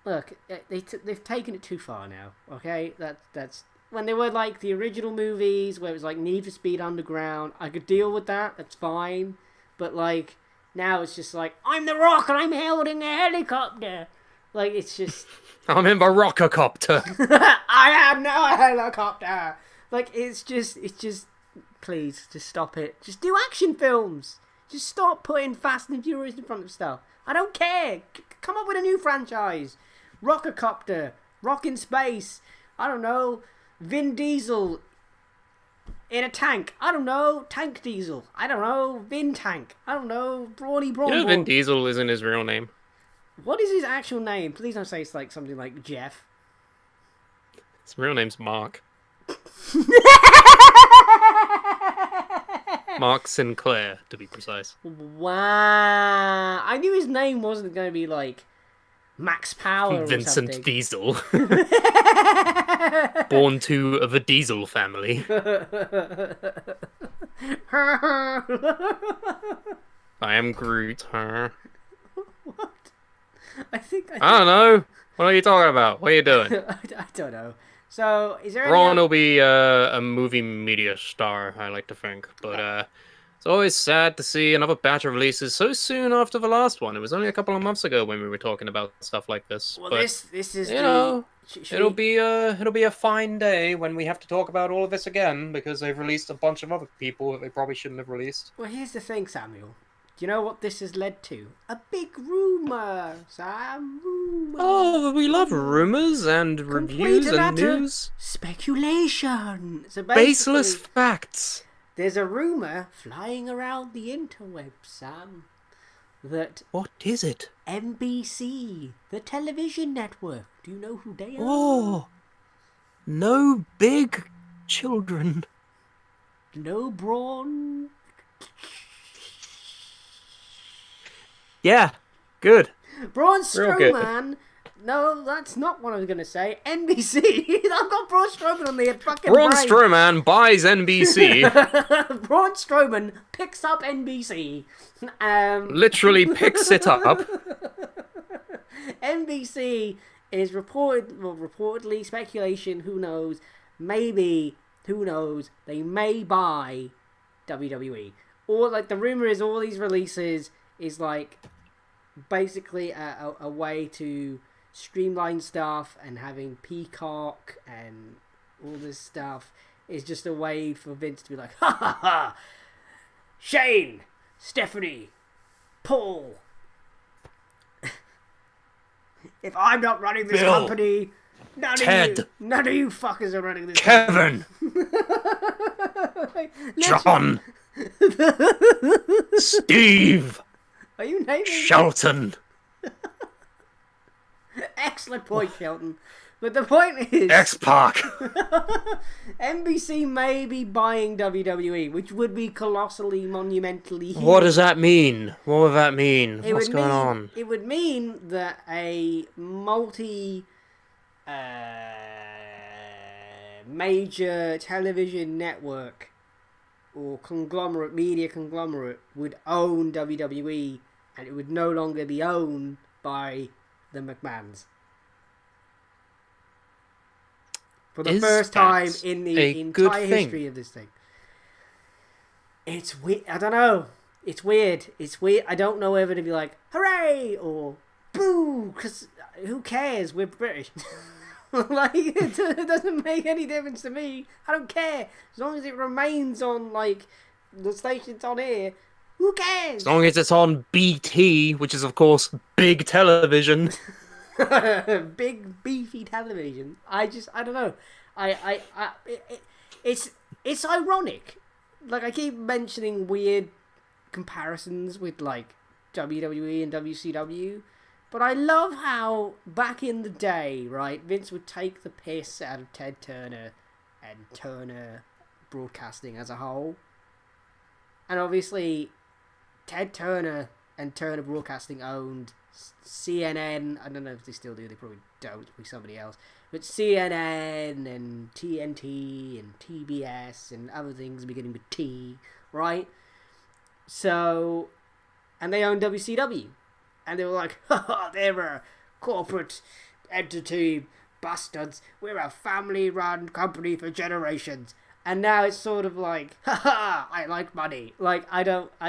Look, they've taken it too far now. Okay, that's when they were like the original movies where it was like Need for Speed Underground. I could deal with that. That's fine. But like now it's just like, I'm the Rock and I'm holding a helicopter. Like, it's just I'm in the rockacopter. I am no helicopter. Like, it's just please just stop it. Just do action films. Just stop putting Fast and Furious in front of stuff. I don't care. Come up with a new franchise. Rockacopter. Rock in space. I don't know. Vin Diesel in a tank. I don't know. Tank Diesel. I don't know. Vin Tank. I don't know. Brawny Brawn. You know Vin Diesel isn't his real name. What is his actual name? Please don't say it's like something like Jeff. His real name's Mark. Mark Sinclair, to be precise. Wow. I knew his name wasn't going to be like Max Power or Vincent something. Diesel. Born to the Diesel family. I am Groot, huh? What? I don't know. What are you talking about? What are you doing? I don't know. So, is there Braun any... will be a movie media star, I like to think. But it's always sad to see another batch of releases so soon after the last one. It was only a couple of months ago when we were talking about stuff like this. Well, but, this is it'll be a fine day when we have to talk about all of this again because they've released a bunch of other people that they probably shouldn't have released. Well, here's the thing, Samuel. Do you know what this has led to? A big rumor, Sam. Rumor. Oh, we love rumors and reviews Complete and utter news. speculation. So Baseless basically, facts. there's a rumor flying around the interweb, Sam, that What is it? NBC, the television network, do you know who they are? Oh, no big children. No Braun. Yeah, good. Braun Real good. Strowman. No, that's not what I was going to say. NBC. I've got Braun Strowman on the fucking Braun brain. Strowman buys NBC. Braun Strowman picks up NBC. Literally picks it up. NBC is reportedly speculation. Who knows? Maybe. Who knows? They may buy WWE. Or like the rumor is all these releases is like basically a way to streamline stuff, and having Peacock and all this stuff is just a way for Vince to be like, ha ha ha, Shane, Stephanie, Paul, if I'm not running this Bill, company, none Ted, of you fuckers are running this Kevin, company. John, Steve, Are you naming Shelton, Excellent point, Shelton. But the point is, X-Pac. NBC may be buying WWE, which would be colossally, monumentally huge. What does that mean? What would that mean? What's going on? It would mean that a major television network or media conglomerate would own WWE, and it would no longer be owned by the McMahons. For the first time in the entire history of this thing. It's weird. I don't know. It's weird. I don't know whether to be like, hooray, or boo, because who cares? We're British. Like, it doesn't make any difference to me. I don't care. As long as it remains on, like, the stations on here, who cares? As long as it's on BT, which is, of course, big television. Big beefy television. I don't know. It's ironic. Like, I keep mentioning weird comparisons with like WWE and WCW, but I love how back in the day, right, Vince would take the piss out of Ted Turner and Turner Broadcasting as a whole, and obviously Ted Turner and Turner Broadcasting owned CNN. I don't know if they still do. They probably don't. It'll be somebody else. But CNN and TNT and TBS and other things beginning with T, right? So, and they own WCW. And they were like, ha, they're a corporate entity, bastards. We're a family-run company for generations. And now it's sort of like, ha, I like money. Like, I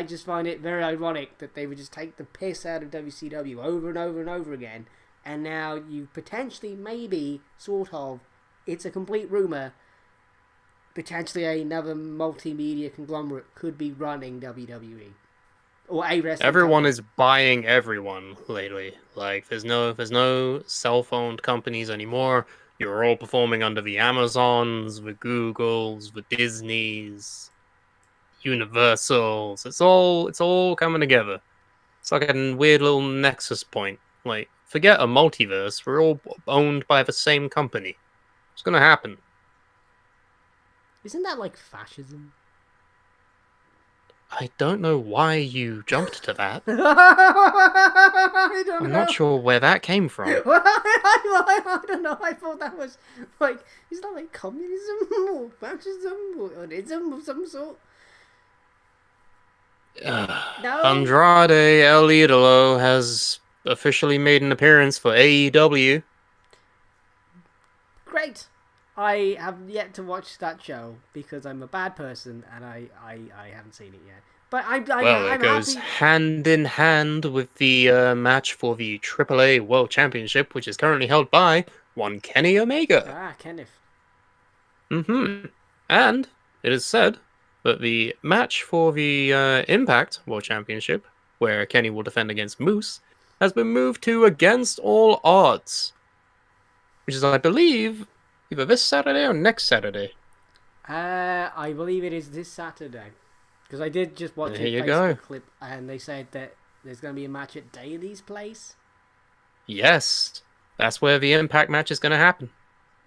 just find it very ironic that they would just take the piss out of WCW over and over and over again. And now you potentially, maybe, sort of, it's a complete rumour, potentially another multimedia conglomerate could be running WWE. Or a wrestling Everyone company. is buying everyone lately. Like, there's no cell phone companies anymore. You're all performing under the Amazons, the Googles, the Disneys, Universals. It's all coming together. It's like a weird little nexus point. Like, forget a multiverse. We're all owned by the same company. It's gonna happen. Isn't that like fascism? I don't know why you jumped to that. I don't know. I'm not sure where that came from. I don't know. I thought that was like, is that like communism or fascism or an ism of some sort? No. Andrade El Idolo has officially made an appearance for AEW. Great. I have yet to watch that show because I'm a bad person and I haven't seen it yet. But I'm It goes happy. hand in hand with the match for the AAA World Championship, which is currently held by one Kenny Omega. Ah, Kenneth. And it is said that the match for the Impact World Championship where Kenny will defend against Moose, has been moved to Against All Odds, which is, I believe, either this Saturday or next Saturday. I believe it is this Saturday. Because I did just watch There a you Facebook go. clip, and they said that there's going to be a match at Daly's place. Yes, that's where the Impact match is going to happen.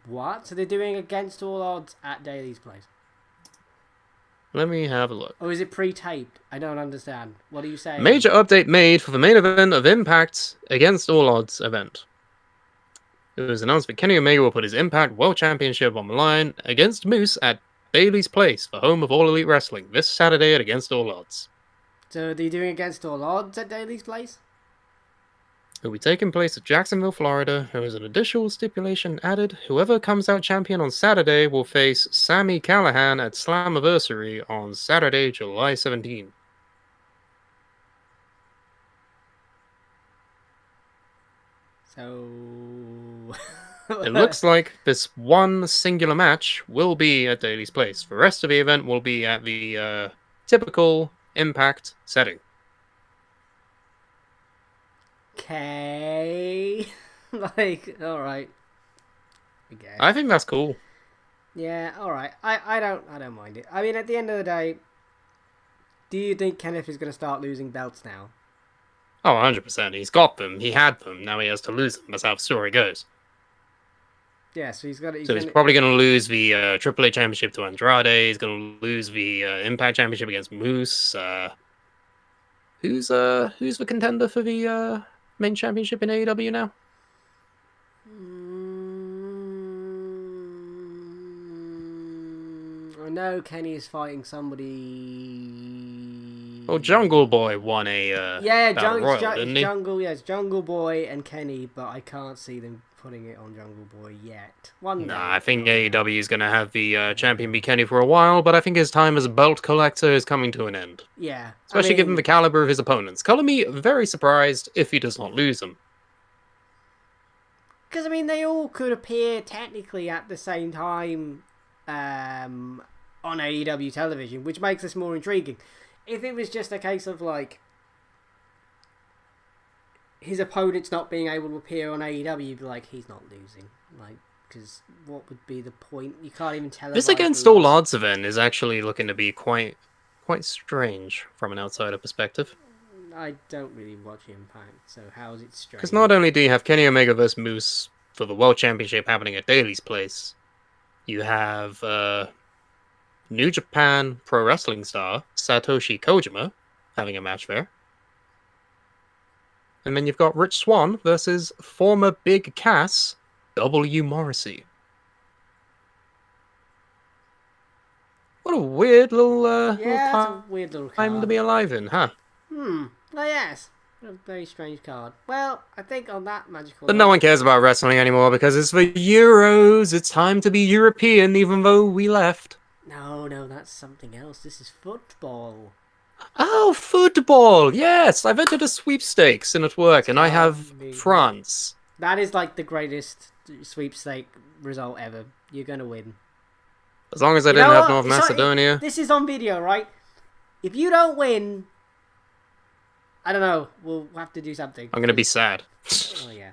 What? So they're doing Against All Odds at Daly's place? Let me have a look. Or is it pre-taped? I don't understand. What are you saying? Major update made for the main event of Impact's Against All Odds event. It was announced that Kenny Omega will put his Impact World Championship on the line against Moose at Bailey's Place, the home of All Elite Wrestling, this Saturday at Against All Odds. So are they doing Against All Odds at Daly's place? It will be taking place at Jacksonville, Florida. There is an additional stipulation added. Whoever comes out champion on Saturday will face Sami Callihan at Slammiversary on Saturday, July 17. So... It looks like this one singular match will be at Daly's Place. The rest of the event will be at the typical Impact setting. Okay. Like, alright. Okay. I think that's cool. Yeah, alright. I don't mind it. I mean, at the end of the day, do you think Kenneth is going to start losing belts now? Oh, 100%. He's got them. He had them. Now he has to lose them. That's how the story goes. Yeah, so he's got. He's probably going to lose the AAA Championship to Andrade. He's going to lose the Impact Championship against Moose. Who's the contender for the main championship in AEW now? I know Kenny is fighting somebody. Well, Jungle Boy won a Battle Royal, didn't he? Jungle Boy and Kenny, but I can't see them putting it on Jungle Boy yet. I think AEW is going to have the champion be Kenny for a while, but I think his time as a belt collector is coming to an end. Yeah. Especially given the caliber of his opponents. Color me very surprised if he does not lose them. Because, they all could appear technically at the same time on AEW television, which makes this more intriguing. If it was just a case of, like, his opponent's not being able to appear on AEW, you'd be like, he's not losing. Like, because what would be the point? You can't even tell. This Against All Odds event is actually looking to be quite strange from an outsider perspective. I don't really watch Impact, so how is it strange? Because not only do you have Kenny Omega vs. Moose for the World Championship happening at Daly's Place, you have New Japan Pro Wrestling star Satoshi Kojima having a match there. And then you've got Rich Swann versus former Big Cass, W. Morrissey. What a weird little, a weird little card. time to be alive in, huh? Oh yes. What a very strange card. Well, I think on that magical... But no one cares about wrestling anymore because it's the Euros. It's time to be European even though we left. No, that's something else. This is football. Oh, football! Yes! I've entered a sweepstakes in at work and I have France. That is like the greatest sweepstake result ever. You're going to win. As long as I didn't have North Macedonia. This is on video, right? If you don't win... I don't know. We'll have to do something. I'm going to be sad. Oh, yeah.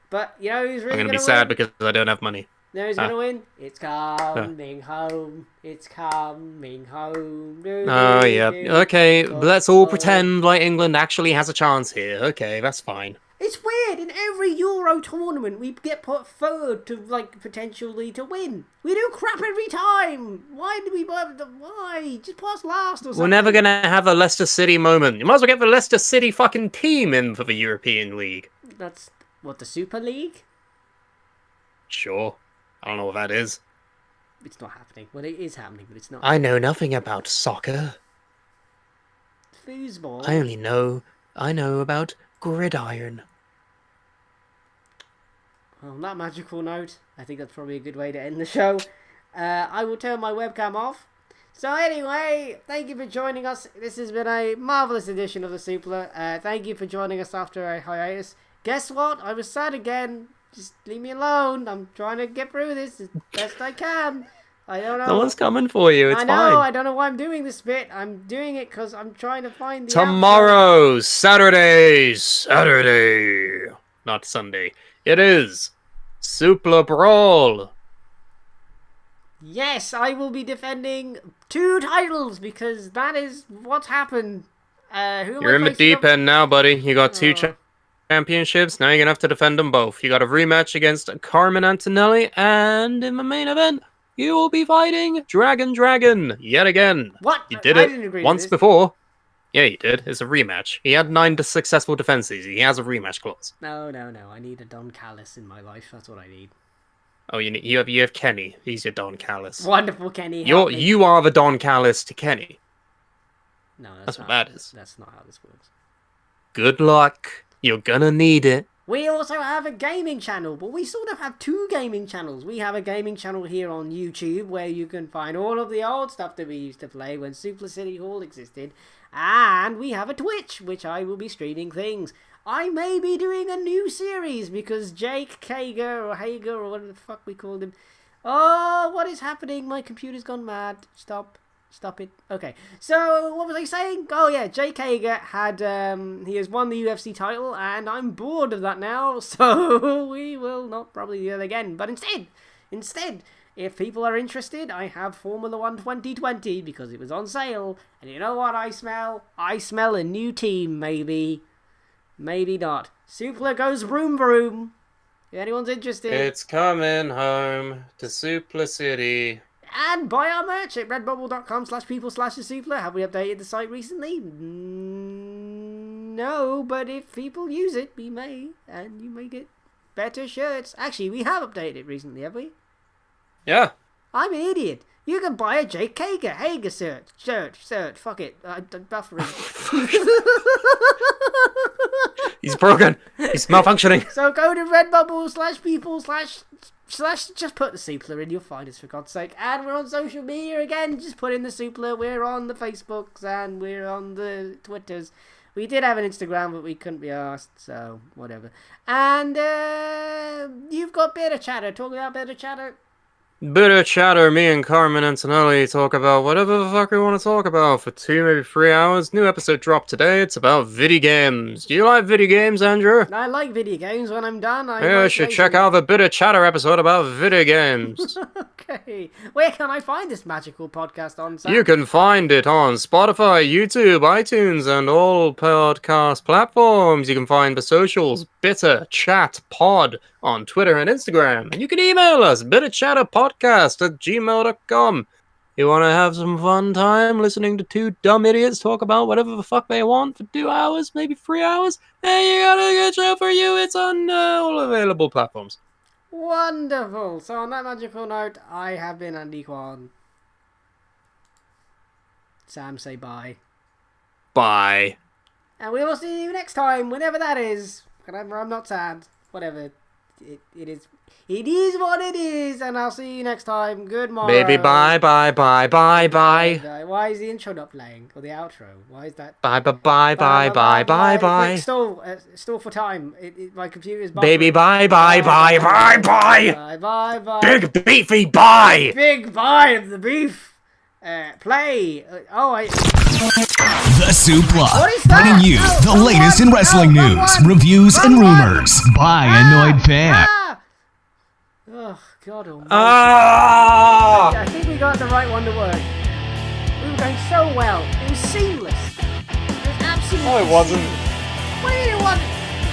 But, you know who's really I'm going to be be sad because I don't have money. You know who's going to win? It's coming home. It's coming home. Oh, yeah. Okay, let's all pretend like England actually has a chance here. Okay, that's fine. It's weird. In every Euro tournament, we get put third to, like, potentially to win. We do crap every time. Why do we... Why? Just pass last or something. We're never going to have a Leicester City moment. You might as well get the Leicester City fucking team in for the European League. That's... What, the Super League? Sure. I don't know what that is. It's not happening. Well, it is happening, but it's not. I know nothing about soccer. Foosball. I know about gridiron. Well, on that magical note, I think that's probably a good way to end the show. I will turn my webcam off. So anyway, thank you for joining us. This has been a marvellous edition of the Suplah. Thank you for joining us after a hiatus. Guess what? I was sad again. Just leave me alone. I'm trying to get through this as best I can. I don't know. No one's coming for you. It's I know. fine. I don't know why I'm doing this bit. I'm doing it because I'm trying to find the Tomorrow, Saturday, not Sunday. It is Suplah Brawl. Yes, I will be defending 2 titles because that is what's happened. Who am You're I in the facing deep up? end now, buddy. You got 2 Oh. championships. Now you're gonna have to defend them both. You got a rematch against Carmen Antonelli, and in the main event, you will be fighting Dragon yet again. What? You did I it didn't agree to once this. before. Yeah, you did. It's a rematch. He had 9 successful defenses. He has a rematch clause. No. I need a Don Callis in my life. That's what I need. Oh, you have Kenny. He's your Don Callis. Wonderful, Kenny. help me. You are the Don Callis to Kenny. No, That's not, what that is. That's not how this works. Good luck. You're gonna need it. We also have a gaming channel, but we sort of have 2 gaming channels. We have a gaming channel here on YouTube where you can find all of the old stuff that we used to play when Suplah City Hall existed. And we have a Twitch, which I will be streaming things. I may be doing a new series because Jake Kager or Hager or whatever the fuck we called him. Oh, what is happening? My computer's gone mad. Stop it. Okay, so what was I saying? Oh yeah, Jake Hager had he has won the UFC title, and I'm bored of that now, so we will not probably do that again. But instead, if people are interested, I have Formula 1 2020 because it was on sale, and you know what I smell? I smell a new team, maybe not. Suplah goes vroom vroom. If anyone's interested. It's coming home to Suplah City. And buy our merch at redbubble.com/people/Suplah. Have we updated the site recently? No, but if people use it, we may. And you may get better shirts. Actually, we have updated it recently, have we? Yeah. I'm an idiot. You can buy a Jake Hager shirt. Fuck it. I'm buffering. He's broken. He's malfunctioning. So go to redbubble/people/ just put the Suplah in, you'll find us, for God's sake. And we're on social media again, just put in the Suplah. We're on the Facebooks and we're on the Twitters. We did have an Instagram, but we couldn't be asked, so whatever. And you've got Bitter Chatter. Talk about Bitter Chatter. Bitter chatter, me and Carmen Antonelli talk about whatever the fuck we want to talk about for 2, maybe 3 hours. New episode dropped today. It's about video games. Do you like video games, Andrew? I like video games. When I'm done, Yeah, you should check out the Bitter Chatter episode about video games. Okay. Where can I find this magical podcast on, Sam? You can find it on Spotify, YouTube, iTunes, and all podcast platforms. You can find the socials, Bitter Chat Pod, on Twitter and Instagram. And you can email us, bitterchatterpodcast@gmail.com. You want to have some fun time listening to 2 dumb idiots talk about whatever the fuck they want for 2 hours, maybe 3 hours? Hey, you got a good show for you. It's on all available platforms. Wonderful. So on that magical note, I have been Andy Kwan. Sam, say bye. Bye. And we will see you next time, whenever that is. Whenever I'm not sad. Whatever. It is what it is, and I'll see you next time. Good morning. Baby, bye. Why is the intro not playing? Or the outro? Why is that? Bye. Quick, stall for time. My computer is buffering. Baby, bye. Bye. Big beefy bye. Big bye of the beef. Play. The Suplah. What is that? Bringing you the latest in wrestling news, reviews, and rumors by Annoyed Fan. Oh, God almighty. Ah! I think we got the right one to work. We were going so well. It was seamless. It was absolutely No, it wasn't. seamless. What do you mean it wasn't?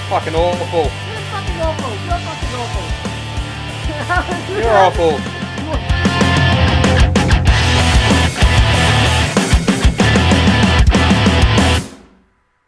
Fucking awful. You're fucking awful. You're fucking awful. You're awful.